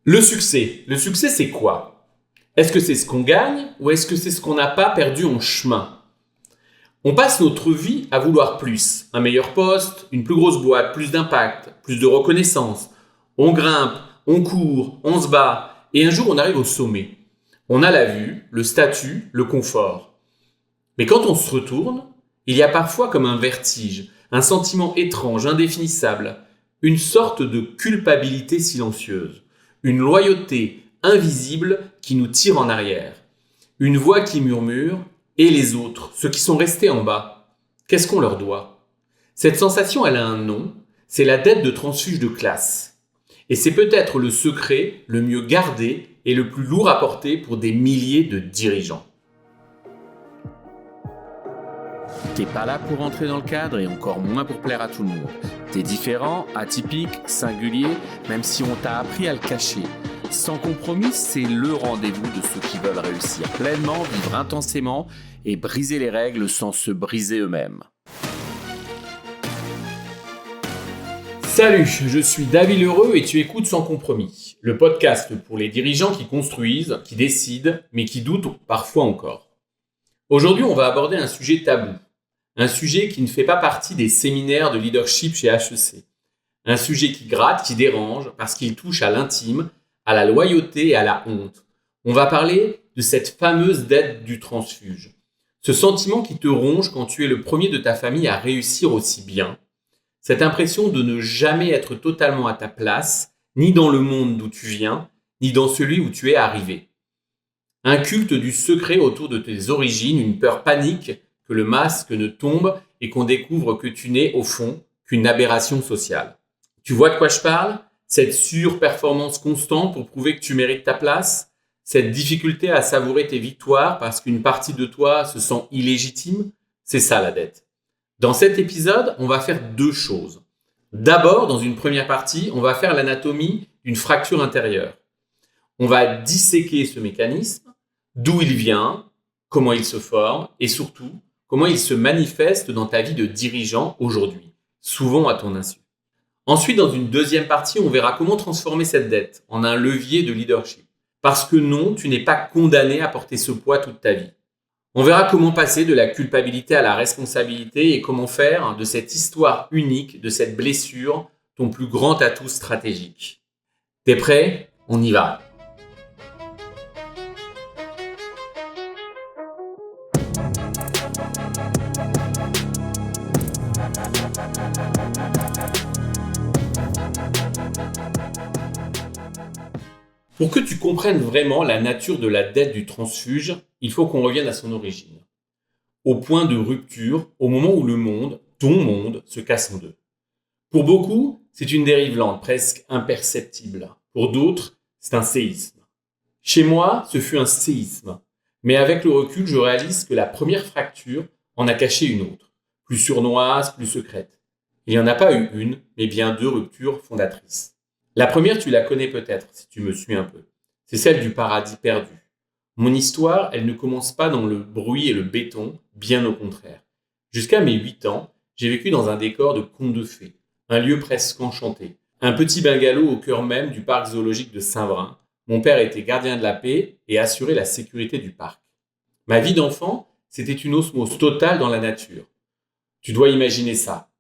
Le succès c'est quoi? Est-ce que c'est ce qu'on gagne ou est-ce que c'est ce qu'on n'a pas perdu en chemin? On passe notre vie à vouloir plus, un meilleur poste, une plus grosse boîte, plus d'impact, plus de reconnaissance. On grimpe, on court, on se bat et un jour on arrive au sommet. On a la vue, le statut, le confort. Mais quand on se retourne, il y a parfois comme un vertige, un sentiment étrange, indéfinissable, une sorte de culpabilité silencieuse, une loyauté invisible qui nous tire en arrière, une voix qui murmure « Et les autres, ceux qui sont restés en bas, qu'est-ce qu'on leur doit ?» Cette sensation, elle a un nom, c'est la dette de transfuge de classe. Et c'est peut-être le secret le mieux gardé et le plus lourd à porter pour des milliers de dirigeants. T'es pas là pour entrer dans le cadre et encore moins pour plaire à tout le monde. T'es différent, atypique, singulier, même si on t'a appris à le cacher. Sans compromis, c'est le rendez-vous de ceux qui veulent réussir pleinement, vivre intensément et briser les règles sans se briser eux-mêmes. Salut, je suis David Lheureux et tu écoutes Sans compromis, le podcast pour les dirigeants qui construisent, qui décident, mais qui doutent parfois encore. Aujourd'hui, on va aborder un sujet tabou, un sujet qui ne fait pas partie des séminaires de leadership chez HEC, un sujet qui gratte, qui dérange, parce qu'il touche à l'intime, à la loyauté et à la honte. On va parler de cette fameuse dette du transfuge, ce sentiment qui te ronge quand tu es le premier de ta famille à réussir aussi bien, cette impression de ne jamais être totalement à ta place, ni dans le monde d'où tu viens, ni dans celui où tu es arrivé. Un culte du secret autour de tes origines, une peur panique que le masque ne tombe et qu'on découvre que tu n'es, au fond, qu'une aberration sociale. Tu vois de quoi je parle? Cette surperformance constante pour prouver que tu mérites ta place? Cette difficulté à savourer tes victoires parce qu'une partie de toi se sent illégitime? C'est ça la dette. Dans cet épisode, on va faire deux choses. D'abord, dans une première partie, on va faire l'anatomie d'une fracture intérieure. On va disséquer ce mécanisme, d'où il vient, comment il se forme et surtout, comment il se manifeste dans ta vie de dirigeant aujourd'hui, souvent à ton insu. Ensuite, dans une deuxième partie, on verra comment transformer cette dette en un levier de leadership. Parce que non, tu n'es pas condamné à porter ce poids toute ta vie. On verra comment passer de la culpabilité à la responsabilité et comment faire de cette histoire unique, de cette blessure, ton plus grand atout stratégique. T'es prêt? On y va. Pour que tu comprennes vraiment la nature de la dette du transfuge, il faut qu'on revienne à son origine. Au point de rupture, au moment où le monde, ton monde, se casse en deux. Pour beaucoup, c'est une dérive lente, presque imperceptible. Pour d'autres, c'est un séisme. Chez moi, ce fut un séisme. Mais avec le recul, je réalise que la première fracture en a caché une autre, plus sournoise, plus secrète. Il n'y en a pas eu une, mais bien deux ruptures fondatrices. La première, tu la connais peut-être, si tu me suis un peu. C'est celle du paradis perdu. Mon histoire, elle ne commence pas dans le bruit et le béton, bien au contraire. Jusqu'à mes 8 ans, j'ai vécu dans un décor de conte de fées, un lieu presque enchanté. Un petit bungalow au cœur même du parc zoologique de Saint-Vrain. Mon père était gardien de la paix et assurait la sécurité du parc. Ma vie d'enfant, c'était une osmose totale dans la nature. Tu dois imaginer ça.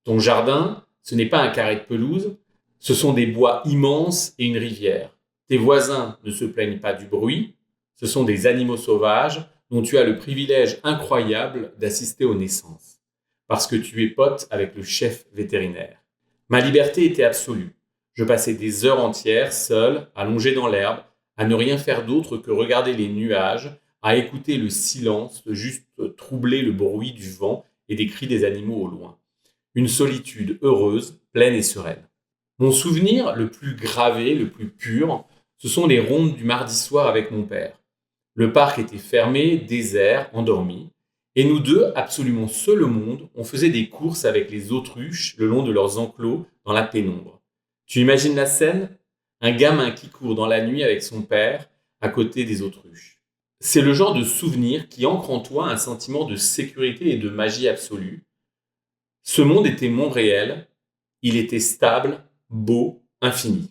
Ton jardin, ce n'est pas un carré de pelouse, ce sont des bois immenses et une rivière. Tes voisins ne se plaignent pas du bruit, ce sont des animaux sauvages dont tu as le privilège incroyable d'assister aux naissances, parce que tu es pote avec le chef vétérinaire. Ma liberté était absolue. Je passais des heures entières, seul, allongé dans l'herbe, à ne rien faire d'autre que regarder les nuages, à écouter le silence, juste troubler le bruit du vent et des cris des animaux au loin. Une solitude heureuse, pleine et sereine. Mon souvenir le plus gravé, le plus pur, ce sont les rondes du mardi soir avec mon père. Le parc était fermé, désert, endormi. Et nous deux, absolument seuls au monde, on faisait des courses avec les autruches le long de leurs enclos dans la pénombre. Tu imagines la scène? Un gamin qui court dans la nuit avec son père à côté des autruches. C'est le genre de souvenir qui ancre en toi un sentiment de sécurité et de magie absolue. Ce monde était mon réel, il était stable, beau, infini.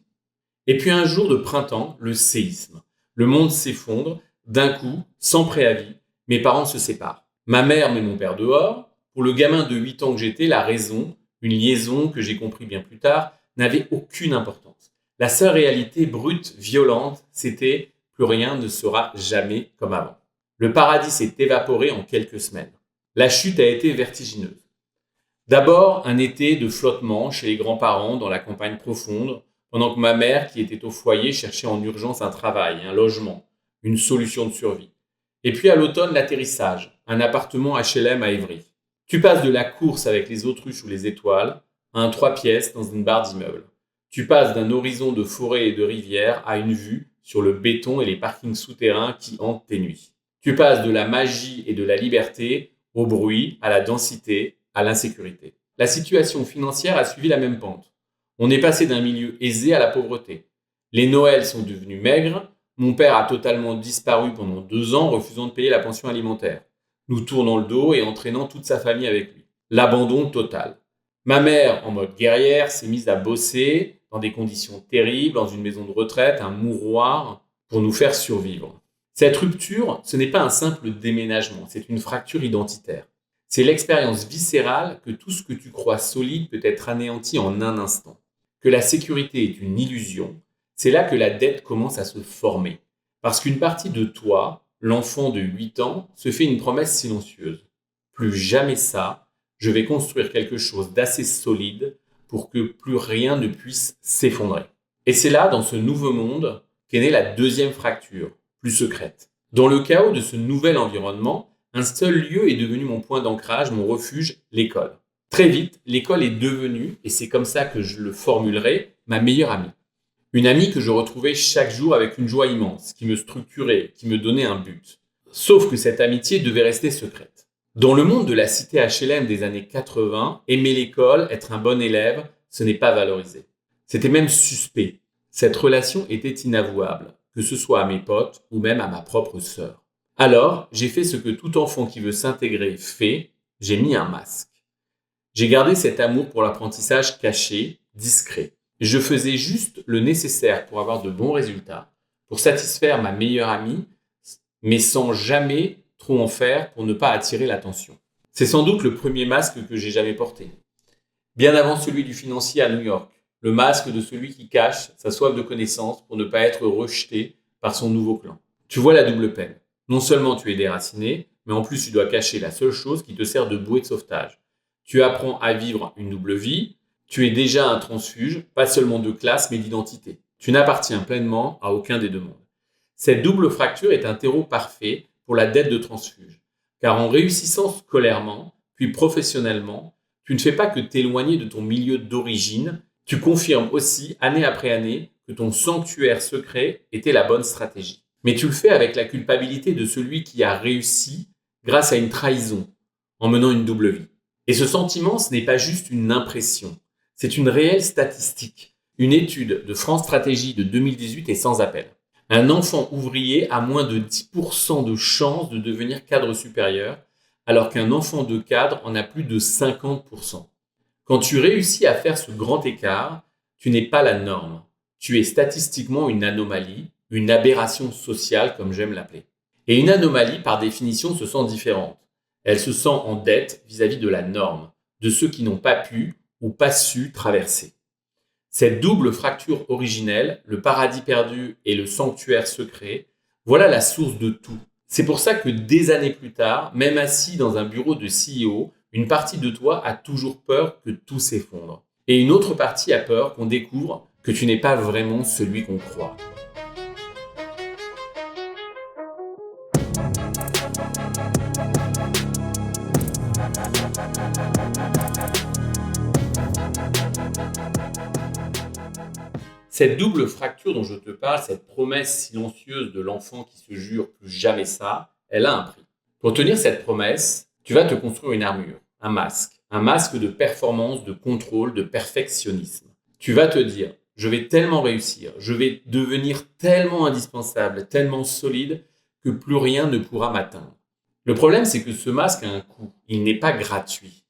Et puis un jour de printemps, le séisme. Le monde s'effondre, d'un coup, sans préavis, mes parents se séparent. Ma mère met mon père dehors. Pour le gamin de 8 ans que j'étais, la raison, une liaison que j'ai compris bien plus tard, n'avait aucune importance. La seule réalité brute, violente, c'était plus rien ne sera jamais comme avant. Le paradis s'est évaporé en quelques semaines. La chute a été vertigineuse. D'abord, un été de flottement chez les grands-parents dans la campagne profonde, pendant que ma mère, qui était au foyer, cherchait en urgence un travail, un logement, une solution de survie. Et puis à l'automne, l'atterrissage, un appartement HLM à Évry. Tu passes de la course avec les autruches ou les étoiles à un 3 pièces dans une barre d'immeuble. Tu passes d'un horizon de forêt et de rivière à une vue sur le béton et les parkings souterrains qui hantent tes nuits. Tu passes de la magie et de la liberté au bruit, à la densité, à l'insécurité. La situation financière a suivi la même pente. On est passé d'un milieu aisé à la pauvreté. Les Noëls sont devenus maigres. Mon père a totalement disparu pendant 2 ans, refusant de payer la pension alimentaire, nous tournant le dos et entraînant toute sa famille avec lui. L'abandon total. Ma mère, en mode guerrière, s'est mise à bosser dans des conditions terribles, dans une maison de retraite, un mouroir, pour nous faire survivre. Cette rupture, ce n'est pas un simple déménagement, c'est une fracture identitaire. C'est l'expérience viscérale que tout ce que tu crois solide peut être anéanti en un instant. Que la sécurité est une illusion, c'est là que la dette commence à se former. Parce qu'une partie de toi, l'enfant de 8 ans, se fait une promesse silencieuse. Plus jamais ça, je vais construire quelque chose d'assez solide pour que plus rien ne puisse s'effondrer. Et c'est là, dans ce nouveau monde, qu'est née la deuxième fracture, plus secrète. Dans le chaos de ce nouvel environnement, un seul lieu est devenu mon point d'ancrage, mon refuge, l'école. Très vite, l'école est devenue, et c'est comme ça que je le formulerai, ma meilleure amie. Une amie que je retrouvais chaque jour avec une joie immense, qui me structurait, qui me donnait un but. Sauf que cette amitié devait rester secrète. Dans le monde de la cité HLM des années 80, aimer l'école, être un bon élève, ce n'est pas valorisé. C'était même suspect. Cette relation était inavouable, que ce soit à mes potes ou même à ma propre sœur. Alors, j'ai fait ce que tout enfant qui veut s'intégrer fait, j'ai mis un masque. J'ai gardé cet amour pour l'apprentissage caché, discret. Je faisais juste le nécessaire pour avoir de bons résultats, pour satisfaire ma meilleure amie, mais sans jamais trop en faire pour ne pas attirer l'attention. C'est sans doute le premier masque que j'ai jamais porté. Bien avant celui du financier à New York, le masque de celui qui cache sa soif de connaissance pour ne pas être rejeté par son nouveau clan. Tu vois la double peine. Non seulement tu es déraciné, mais en plus tu dois cacher la seule chose qui te sert de bouée de sauvetage. Tu apprends à vivre une double vie, tu es déjà un transfuge, pas seulement de classe mais d'identité. Tu n'appartiens pleinement à aucun des deux mondes. Cette double fracture est un terreau parfait pour la dette de transfuge. Car en réussissant scolairement, puis professionnellement, tu ne fais pas que t'éloigner de ton milieu d'origine, tu confirmes aussi, année après année, que ton sanctuaire secret était la bonne stratégie. Mais tu le fais avec la culpabilité de celui qui a réussi grâce à une trahison, en menant une double vie. Et ce sentiment, ce n'est pas juste une impression, c'est une réelle statistique. Une étude de France Stratégie de 2018 est sans appel. Un enfant ouvrier a moins de 10% de chances de devenir cadre supérieur, alors qu'un enfant de cadre en a plus de 50%. Quand tu réussis à faire ce grand écart, tu n'es pas la norme. Tu es statistiquement une anomalie, une aberration sociale comme j'aime l'appeler. Et une anomalie, par définition, se sent différente. Elle se sent en dette vis-à-vis de la norme, de ceux qui n'ont pas pu ou pas su traverser. Cette double fracture originelle, le paradis perdu et le sanctuaire secret, voilà la source de tout. C'est pour ça que des années plus tard, même assis dans un bureau de CEO, une partie de toi a toujours peur que tout s'effondre. Et une autre partie a peur qu'on découvre que tu n'es pas vraiment celui qu'on croit. Cette double fracture dont je te parle, cette promesse silencieuse de l'enfant qui se jure plus jamais ça, elle a un prix. Pour tenir cette promesse, tu vas te construire une armure, un masque de performance, de contrôle, de perfectionnisme. Tu vas te dire, je vais tellement réussir, je vais devenir tellement indispensable, tellement solide, que plus rien ne pourra m'atteindre. Le problème, c'est que ce masque a un coût, il n'est pas gratuit.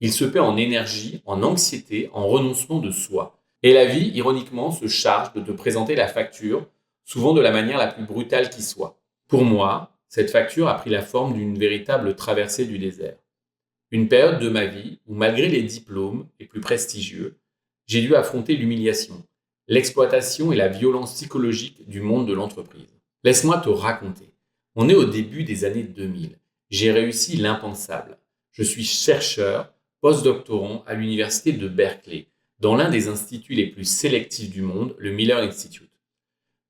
Il se paie en énergie, en anxiété, en renoncement de soi. Et la vie, ironiquement, se charge de te présenter la facture, souvent de la manière la plus brutale qui soit. Pour moi, cette facture a pris la forme d'une véritable traversée du désert. Une période de ma vie où, malgré les diplômes les plus prestigieux, j'ai dû affronter l'humiliation, l'exploitation et la violence psychologique du monde de l'entreprise. Laisse-moi te raconter. On est au début des années 2000. J'ai réussi l'impensable. Je suis chercheur, postdoctorant à l'université de Berkeley, dans l'un des instituts les plus sélectifs du monde, le Miller Institute.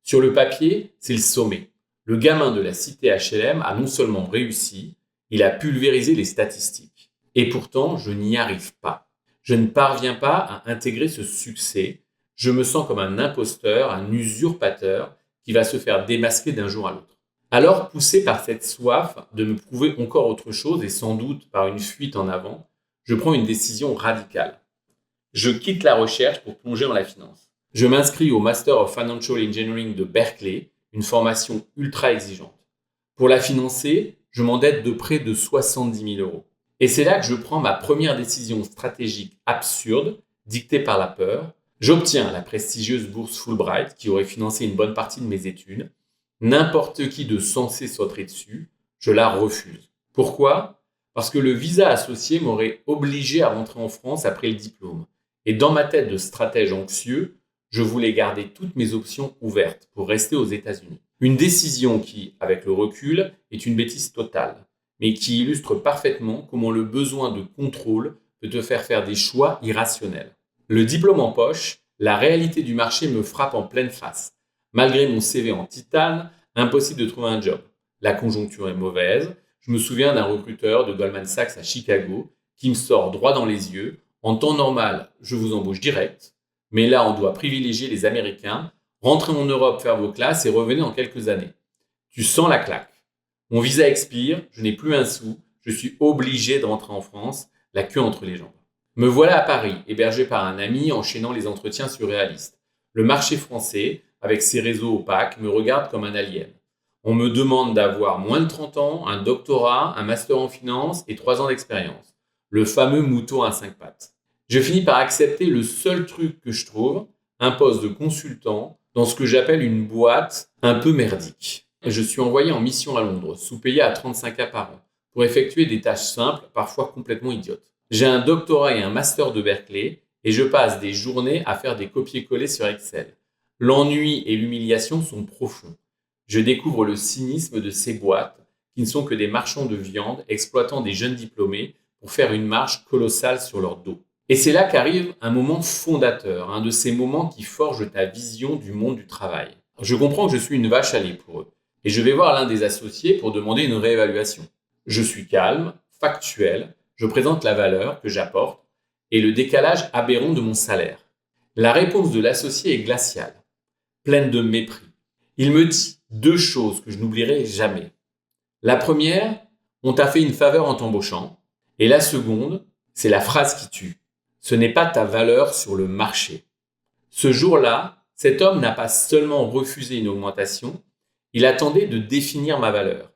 Sur le papier, c'est le sommet. Le gamin de la cité HLM a non seulement réussi, il a pulvérisé les statistiques. Et pourtant, je n'y arrive pas. Je ne parviens pas à intégrer ce succès. Je me sens comme un imposteur, un usurpateur qui va se faire démasquer d'un jour à l'autre. Alors, poussé par cette soif de me prouver encore autre chose et sans doute par une fuite en avant, je prends une décision radicale. Je quitte la recherche pour plonger dans la finance. Je m'inscris au Master of Financial Engineering de Berkeley, une formation ultra exigeante. Pour la financer, je m'endette de près de 70 000 euros. Et c'est là que je prends ma première décision stratégique absurde, dictée par la peur. J'obtiens la prestigieuse bourse Fulbright qui aurait financé une bonne partie de mes études. N'importe qui de sensé sauterait dessus, je la refuse. Pourquoi ? Parce que le visa associé m'aurait obligé à rentrer en France après le diplôme. Et dans ma tête de stratège anxieux, je voulais garder toutes mes options ouvertes pour rester aux États-Unis. Une décision qui, avec le recul, est une bêtise totale, mais qui illustre parfaitement comment le besoin de contrôle peut te faire des choix irrationnels. Le diplôme en poche, la réalité du marché me frappe en pleine face. Malgré mon CV en titane, impossible de trouver un job. La conjoncture est mauvaise. Je me souviens d'un recruteur de Goldman Sachs à Chicago qui me sort droit dans les yeux. En temps normal, je vous embauche direct, mais là, on doit privilégier les Américains. Rentrez en Europe faire vos classes et revenez en quelques années. Tu sens la claque. Mon visa expire, je n'ai plus un sou, je suis obligé de rentrer en France, la queue entre les jambes. Me voilà à Paris, hébergé par un ami, enchaînant les entretiens surréalistes. Le marché français, avec ses réseaux opaques, me regarde comme un alien. On me demande d'avoir moins de 30 ans, un doctorat, un master en finance et 3 ans d'expérience. Le fameux mouton à 5 pattes. Je finis par accepter le seul truc que je trouve, un poste de consultant dans ce que j'appelle une boîte un peu merdique. Je suis envoyé en mission à Londres, sous-payé à 35K par an, pour effectuer des tâches simples, parfois complètement idiotes. J'ai un doctorat et un master de Berkeley et je passe des journées à faire des copier-coller sur Excel. L'ennui et l'humiliation sont profonds. Je découvre le cynisme de ces boîtes qui ne sont que des marchands de viande exploitant des jeunes diplômés pour faire une marge colossale sur leur dos. Et c'est là qu'arrive un moment fondateur, un de ces moments qui forgent ta vision du monde du travail. Je comprends que je suis une vache à lait pour eux et je vais voir l'un des associés pour demander une réévaluation. Je suis calme, factuel, je présente la valeur que j'apporte et le décalage aberrant de mon salaire. La réponse de l'associé est glaciale, pleine de mépris. Il me dit 2 choses que je n'oublierai jamais. La première, on t'a fait une faveur en t'embauchant. Et la seconde, c'est la phrase qui tue. Ce n'est pas ta valeur sur le marché. Ce jour-là, cet homme n'a pas seulement refusé une augmentation, il attendait de définir ma valeur,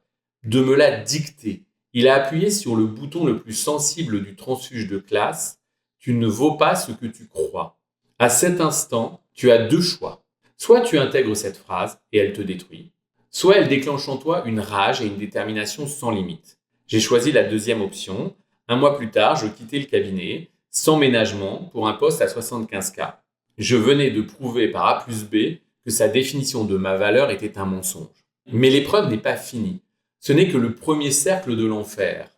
de me la dicter. Il a appuyé sur le bouton le plus sensible du transfuge de classe. Tu ne vaux pas ce que tu crois. À cet instant, tu as 2 choix. Soit tu intègres cette phrase et elle te détruit, soit elle déclenche en toi une rage et une détermination sans limite. J'ai choisi la deuxième option. 1 mois plus tard, je quittais le cabinet, sans ménagement, pour un poste à 75K. Je venais de prouver par A plus B que sa définition de ma valeur était un mensonge. Mais l'épreuve n'est pas finie. Ce n'est que le premier cercle de l'enfer.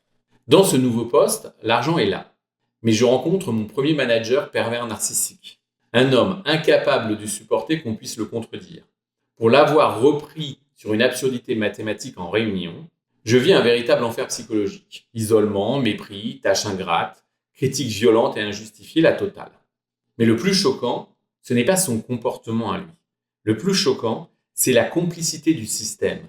Dans ce nouveau poste, l'argent est là. Mais je rencontre mon premier manager pervers narcissique. Un homme incapable de supporter qu'on puisse le contredire. Pour l'avoir repris sur une absurdité mathématique en réunion, je vis un véritable enfer psychologique. Isolement, mépris, tâches ingrates, critiques violentes et injustifiées, la totale. Mais le plus choquant, ce n'est pas son comportement à lui. Le plus choquant, c'est la complicité du système.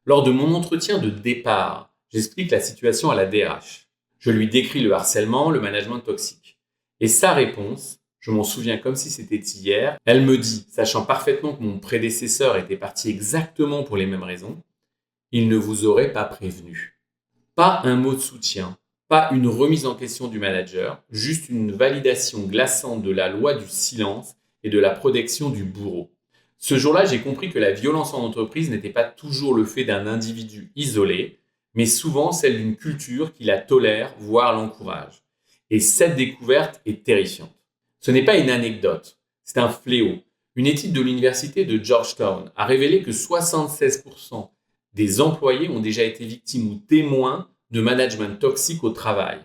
Lors de mon entretien de départ, j'explique la situation à la DRH. Je lui décris le harcèlement, le management toxique. Et sa réponse, je m'en souviens comme si c'était hier, elle me dit, sachant parfaitement que mon prédécesseur était parti exactement pour les mêmes raisons, « Il ne vous aurait pas prévenu. » Pas un mot de soutien, pas une remise en question du manager, juste une validation glaçante de la loi du silence et de la protection du bourreau. Ce jour-là, j'ai compris que la violence en entreprise n'était pas toujours le fait d'un individu isolé, mais souvent celle d'une culture qui la tolère, voire l'encourage. Et cette découverte est terrifiante. Ce n'est pas une anecdote, c'est un fléau. Une étude de l'université de Georgetown a révélé que 76% des employés ont déjà été victimes ou témoins de management toxique au travail.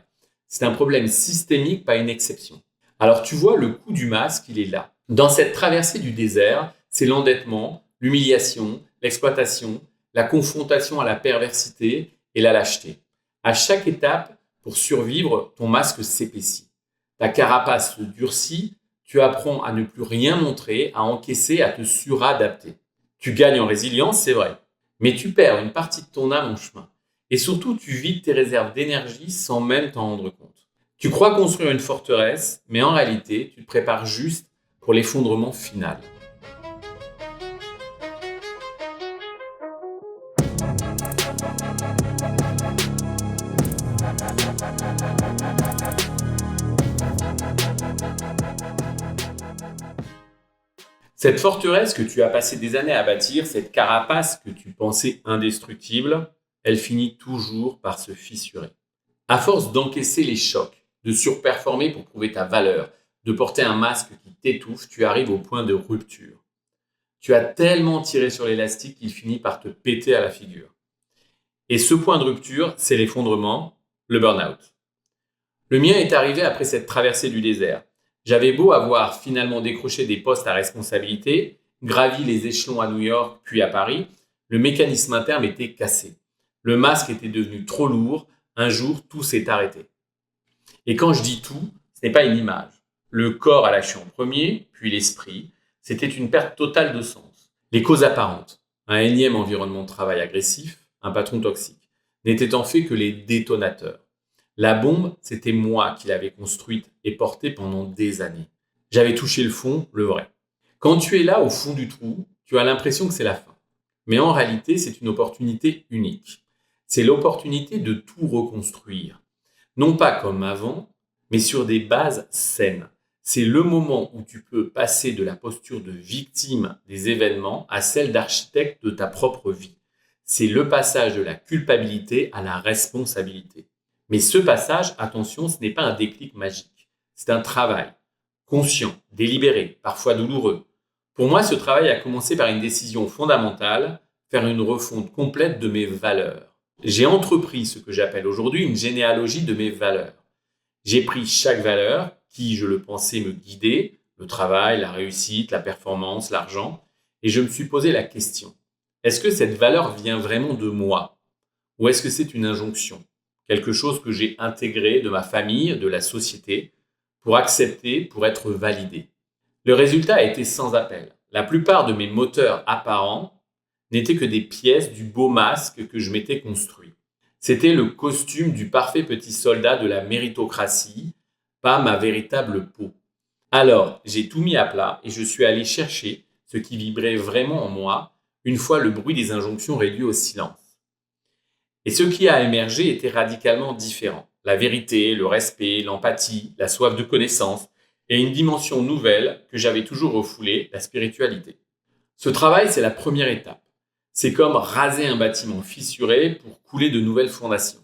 C'est un problème systémique, pas une exception. Alors tu vois, le coût du masque, il est là. Dans cette traversée du désert, c'est l'endettement, l'humiliation, l'exploitation, la confrontation à la perversité et la lâcheté. À chaque étape, pour survivre, ton masque s'épaissit. Ta carapace se durcit, tu apprends à ne plus rien montrer, à encaisser, à te suradapter. Tu gagnes en résilience, c'est vrai, mais tu perds une partie de ton âme en chemin. Et surtout, tu vides tes réserves d'énergie sans même t'en rendre compte. Tu crois construire une forteresse, mais en réalité, tu te prépares juste pour l'effondrement final. Cette forteresse que tu as passé des années à bâtir, cette carapace que tu pensais indestructible, elle finit toujours par se fissurer. À force d'encaisser les chocs, de surperformer pour prouver ta valeur, de porter un masque qui t'étouffe, tu arrives au point de rupture. Tu as tellement tiré sur l'élastique qu'il finit par te péter à la figure. Et ce point de rupture, c'est l'effondrement, le burn-out. Le mien est arrivé après cette traversée du désert. J'avais beau avoir finalement décroché des postes à responsabilité, gravi les échelons à New York puis à Paris, le mécanisme interne était cassé. Le masque était devenu trop lourd, un jour tout s'est arrêté. Et quand je dis tout, ce n'est pas une image. Le corps a lâché en premier, puis l'esprit. C'était une perte totale de sens. Les causes apparentes, un énième environnement de travail agressif, un patron toxique, n'étaient en fait que les détonateurs. La bombe, c'était moi qui l'avais construite et portée pendant des années. J'avais touché le fond, le vrai. Quand tu es là au fond du trou, tu as l'impression que c'est la fin. Mais en réalité, c'est une opportunité unique. C'est l'opportunité de tout reconstruire. Non pas comme avant, mais sur des bases saines. C'est le moment où tu peux passer de la posture de victime des événements à celle d'architecte de ta propre vie. C'est le passage de la culpabilité à la responsabilité. Mais ce passage, attention, ce n'est pas un déclic magique. C'est un travail, conscient, délibéré, parfois douloureux. Pour moi, ce travail a commencé par une décision fondamentale, faire une refonte complète de mes valeurs. J'ai entrepris ce que j'appelle aujourd'hui une généalogie de mes valeurs. J'ai pris chaque valeur qui, je le pensais, me guidait, le travail, la réussite, la performance, l'argent, et je me suis posé la question, est-ce que cette valeur vient vraiment de moi? Ou est-ce que c'est une injonction? Quelque chose que j'ai intégré de ma famille, de la société, pour accepter, pour être validé. Le résultat a été sans appel. La plupart de mes moteurs apparents n'étaient que des pièces du beau masque que je m'étais construit. C'était le costume du parfait petit soldat de la méritocratie, pas ma véritable peau. Alors, j'ai tout mis à plat et je suis allé chercher ce qui vibrait vraiment en moi, une fois le bruit des injonctions réduit au silence. Et ce qui a émergé était radicalement différent. La vérité, le respect, l'empathie, la soif de connaissance et une dimension nouvelle que j'avais toujours refoulée, la spiritualité. Ce travail, c'est la première étape. C'est comme raser un bâtiment fissuré pour couler de nouvelles fondations.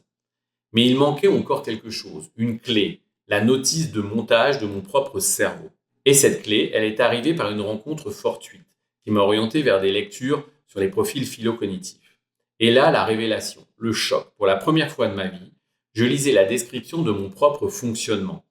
Mais il manquait encore quelque chose, une clé, la notice de montage de mon propre cerveau. Et cette clé, elle est arrivée par une rencontre fortuite qui m'a orienté vers des lectures sur les profils phylocognitifs. Et là, la révélation, le choc. Pour la première fois de ma vie, je lisais la description de mon propre fonctionnement.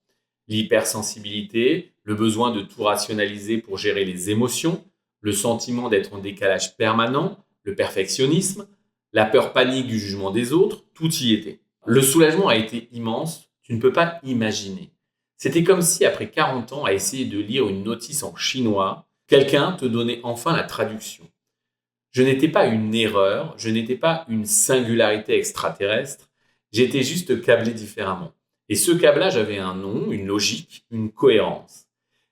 L'hypersensibilité, le besoin de tout rationaliser pour gérer les émotions, le sentiment d'être en décalage permanent, le perfectionnisme, la peur panique du jugement des autres, tout y était. Le soulagement a été immense, tu ne peux pas imaginer. C'était comme si, après 40 ans à essayer de lire une notice en chinois, quelqu'un te donnait enfin la traduction. Je n'étais pas une erreur, je n'étais pas une singularité extraterrestre, j'étais juste câblé différemment. Et ce câblage avait un nom, une logique, une cohérence.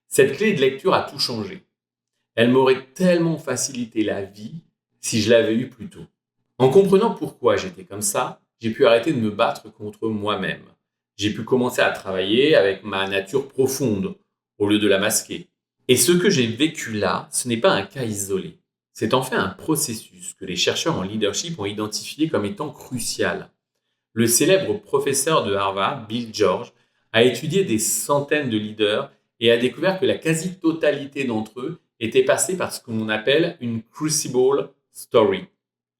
Cette clé de lecture a tout changé. Elle m'aurait tellement facilité la vie si je l'avais eue plus tôt. En comprenant pourquoi j'étais comme ça, j'ai pu arrêter de me battre contre moi-même. J'ai pu commencer à travailler avec ma nature profonde, au lieu de la masquer. Et ce que j'ai vécu là, ce n'est pas un cas isolé. C'est en fait un processus que les chercheurs en leadership ont identifié comme étant crucial. Le célèbre professeur de Harvard, Bill George, a étudié des centaines de leaders et a découvert que la quasi-totalité d'entre eux étaient passés par ce que l'on appelle une crucible story,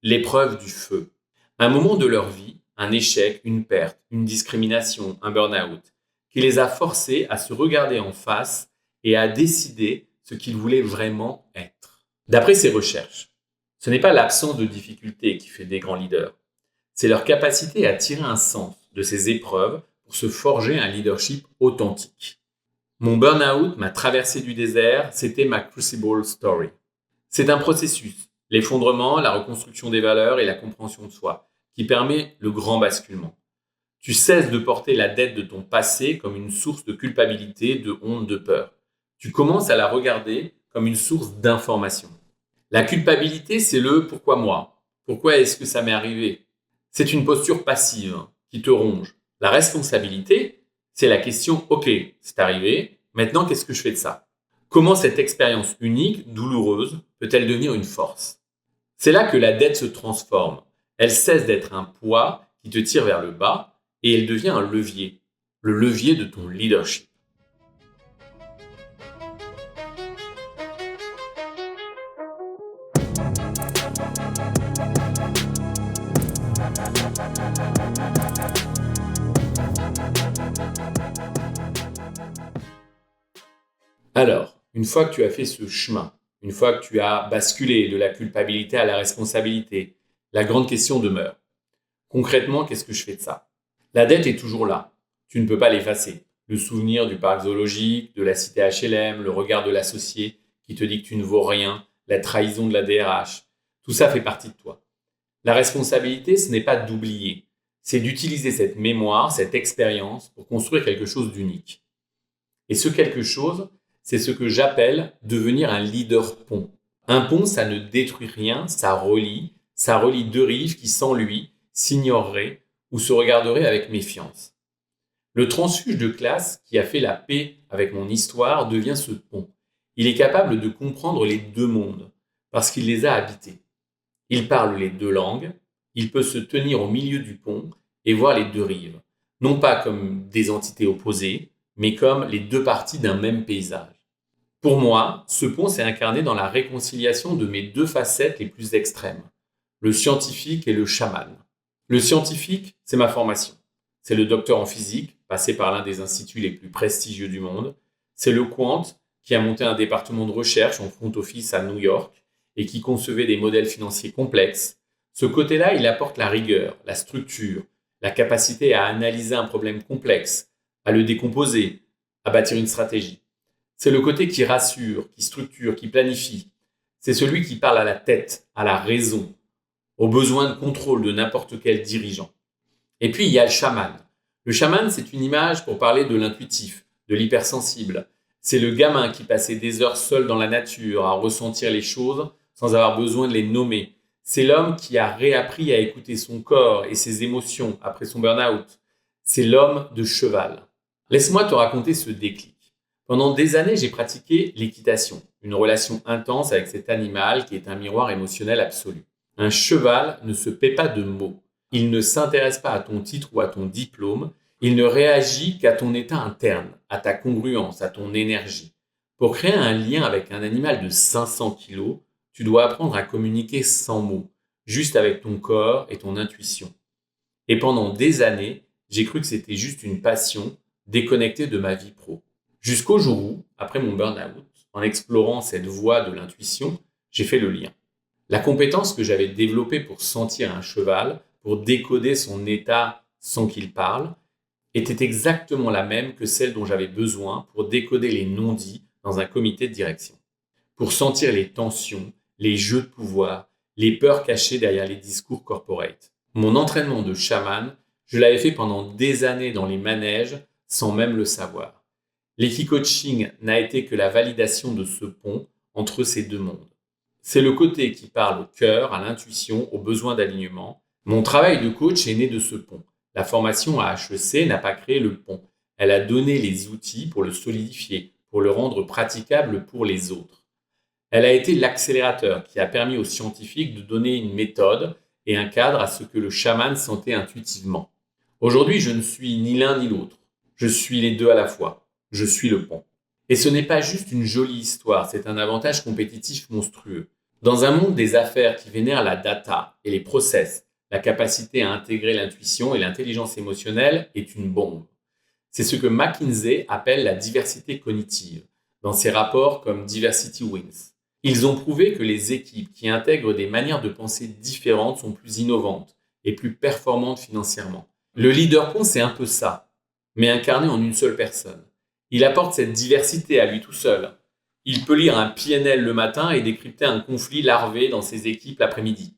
l'épreuve du feu. Un moment de leur vie, un échec, une perte, une discrimination, un burn-out, qui les a forcés à se regarder en face et à décider ce qu'ils voulaient vraiment être. D'après ces recherches, ce n'est pas l'absence de difficultés qui fait des grands leaders, c'est leur capacité à tirer un sens de ces épreuves pour se forger un leadership authentique. Mon burn-out, ma traversée du désert, c'était ma crucible story. C'est un processus, l'effondrement, la reconstruction des valeurs et la compréhension de soi, qui permet le grand basculement. Tu cesses de porter la dette de ton passé comme une source de culpabilité, de honte, de peur. Tu commences à la regarder comme une source d'information. La culpabilité, c'est le « pourquoi moi ?» Pourquoi est-ce que ça m'est arrivé ? C'est une posture passive qui te ronge. La responsabilité, c'est la question « ok, c'est arrivé, maintenant qu'est-ce que je fais de ça ?» Comment cette expérience unique, douloureuse, peut-elle devenir une force ? C'est là que la dette se transforme. Elle cesse d'être un poids qui te tire vers le bas et elle devient un levier, le levier de ton leadership. Alors, une fois que tu as fait ce chemin, une fois que tu as basculé de la culpabilité à la responsabilité, la grande question demeure. Concrètement, qu'est-ce que je fais de ça ? La dette est toujours là. Tu ne peux pas l'effacer. Le souvenir du parc zoologique, de la cité HLM, le regard de l'associé qui te dit que tu ne vaux rien, la trahison de la DRH, tout ça fait partie de toi. La responsabilité, ce n'est pas d'oublier. C'est d'utiliser cette mémoire, cette expérience pour construire quelque chose d'unique. Et ce quelque chose, c'est ce que j'appelle devenir un leader pont. Un pont, ça ne détruit rien, ça relie deux rives qui, sans lui, s'ignoreraient ou se regarderaient avec méfiance. Le transfuge de classe qui a fait la paix avec mon histoire devient ce pont. Il est capable de comprendre les deux mondes parce qu'il les a habités. Il parle les deux langues, il peut se tenir au milieu du pont et voir les deux rives, non pas comme des entités opposées, mais comme les deux parties d'un même paysage. Pour moi, ce pont s'est incarné dans la réconciliation de mes deux facettes les plus extrêmes, le scientifique et le chaman. Le scientifique, c'est ma formation. C'est le docteur en physique, passé par l'un des instituts les plus prestigieux du monde. C'est le quant qui a monté un département de recherche en front office à New York et qui concevait des modèles financiers complexes. Ce côté-là, il apporte la rigueur, la structure, la capacité à analyser un problème complexe, à le décomposer, à bâtir une stratégie. C'est le côté qui rassure, qui structure, qui planifie. C'est celui qui parle à la tête, à la raison, aux besoins de contrôle de n'importe quel dirigeant. Et puis, il y a le chaman. Le chaman, c'est une image pour parler de l'intuitif, de l'hypersensible. C'est le gamin qui passait des heures seul dans la nature à ressentir les choses sans avoir besoin de les nommer. C'est l'homme qui a réappris à écouter son corps et ses émotions après son burn-out. C'est l'homme de cheval. Laisse-moi te raconter ce déclic. Pendant des années, j'ai pratiqué l'équitation, une relation intense avec cet animal qui est un miroir émotionnel absolu. Un cheval ne se paie pas de mots. Il ne s'intéresse pas à ton titre ou à ton diplôme. Il ne réagit qu'à ton état interne, à ta congruence, à ton énergie. Pour créer un lien avec un animal de 500 kilos, tu dois apprendre à communiquer sans mots, juste avec ton corps et ton intuition. Et pendant des années, j'ai cru que c'était juste une passion déconnectée de ma vie pro. Jusqu'au jour où, après mon burn-out, en explorant cette voie de l'intuition, j'ai fait le lien. La compétence que j'avais développée pour sentir un cheval, pour décoder son état sans qu'il parle, était exactement la même que celle dont j'avais besoin pour décoder les non-dits dans un comité de direction. Pour sentir les tensions, les jeux de pouvoir, les peurs cachées derrière les discours corporate. Mon entraînement de chaman, je l'avais fait pendant des années dans les manèges sans même le savoir. L'Equi-coaching n'a été que la validation de ce pont entre ces deux mondes. C'est le côté qui parle au cœur, à l'intuition, aux besoins d'alignement. Mon travail de coach est né de ce pont. La formation à HEC n'a pas créé le pont. Elle a donné les outils pour le solidifier, pour le rendre praticable pour les autres. Elle a été l'accélérateur qui a permis aux scientifiques de donner une méthode et un cadre à ce que le chaman sentait intuitivement. Aujourd'hui, je ne suis ni l'un ni l'autre. Je suis les deux à la fois. Je suis le pont. Et ce n'est pas juste une jolie histoire, c'est un avantage compétitif monstrueux. Dans un monde des affaires qui vénère la data et les process, la capacité à intégrer l'intuition et l'intelligence émotionnelle est une bombe. C'est ce que McKinsey appelle la diversité cognitive, dans ses rapports comme Diversity Wins. Ils ont prouvé que les équipes qui intègrent des manières de penser différentes sont plus innovantes et plus performantes financièrement. Le leader pont, c'est un peu ça, mais incarné en une seule personne. Il apporte cette diversité à lui tout seul. Il peut lire un PNL le matin et décrypter un conflit larvé dans ses équipes l'après-midi.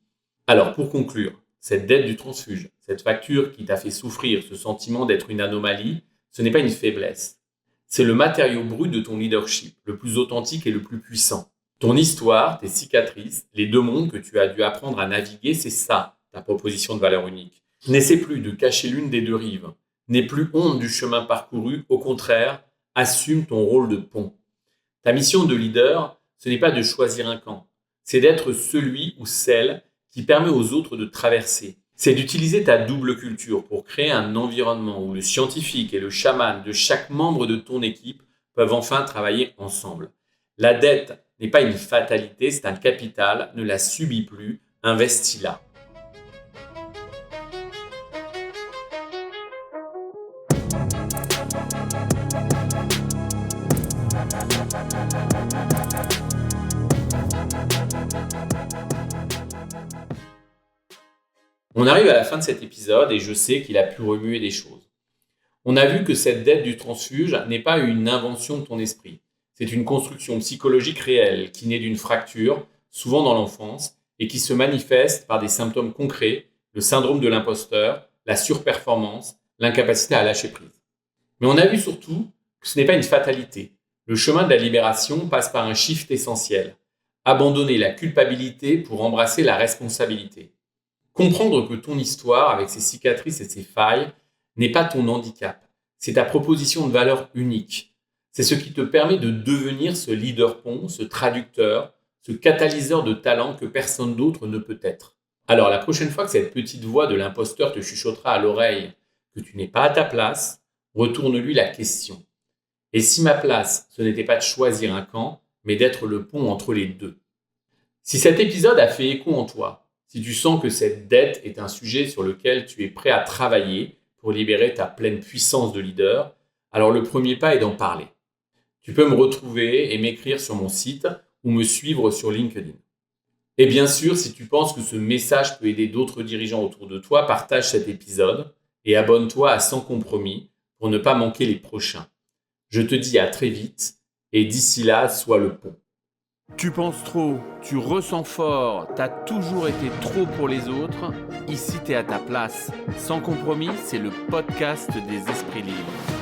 Alors, pour conclure, cette dette du transfuge, cette facture qui t'a fait souffrir, ce sentiment d'être une anomalie, ce n'est pas une faiblesse. C'est le matériau brut de ton leadership, le plus authentique et le plus puissant. Ton histoire, tes cicatrices, les deux mondes que tu as dû apprendre à naviguer, c'est ça, ta proposition de valeur unique. N'essaie plus de cacher l'une des deux rives. N'aie plus honte du chemin parcouru, au contraire, assume ton rôle de pont. Ta mission de leader, ce n'est pas de choisir un camp, c'est d'être celui ou celle qui permet aux autres de traverser. C'est d'utiliser ta double culture pour créer un environnement où le scientifique et le chaman de chaque membre de ton équipe peuvent enfin travailler ensemble. La dette n'est pas une fatalité, c'est un capital, ne la subis plus, investis-la. On arrive à la fin de cet épisode et je sais qu'il a pu remuer des choses. On a vu que cette dette du transfuge n'est pas une invention de ton esprit. C'est une construction psychologique réelle qui naît d'une fracture, souvent dans l'enfance, et qui se manifeste par des symptômes concrets, le syndrome de l'imposteur, la surperformance, l'incapacité à lâcher prise. Mais on a vu surtout que ce n'est pas une fatalité. Le chemin de la libération passe par un shift essentiel. Abandonner la culpabilité pour embrasser la responsabilité. Comprendre que ton histoire, avec ses cicatrices et ses failles, n'est pas ton handicap. C'est ta proposition de valeur unique. C'est ce qui te permet de devenir ce leader pont, ce traducteur, ce catalyseur de talent que personne d'autre ne peut être. Alors la prochaine fois que cette petite voix de l'imposteur te chuchotera à l'oreille que tu n'es pas à ta place, retourne-lui la question. Et si ma place, ce n'était pas de choisir un camp, mais d'être le pont entre les deux? Si cet épisode a fait écho en toi, si tu sens que cette dette est un sujet sur lequel tu es prêt à travailler pour libérer ta pleine puissance de leader, alors le premier pas est d'en parler. Tu peux me retrouver et m'écrire sur mon site ou me suivre sur LinkedIn. Et bien sûr, si tu penses que ce message peut aider d'autres dirigeants autour de toi, partage cet épisode et abonne-toi à Sans Compromis pour ne pas manquer les prochains. Je te dis à très vite et d'ici là, sois le pont. Tu penses trop, tu ressens fort, t'as toujours été trop pour les autres. Ici, t'es à ta place. Sans Compromis, c'est le podcast des esprits libres.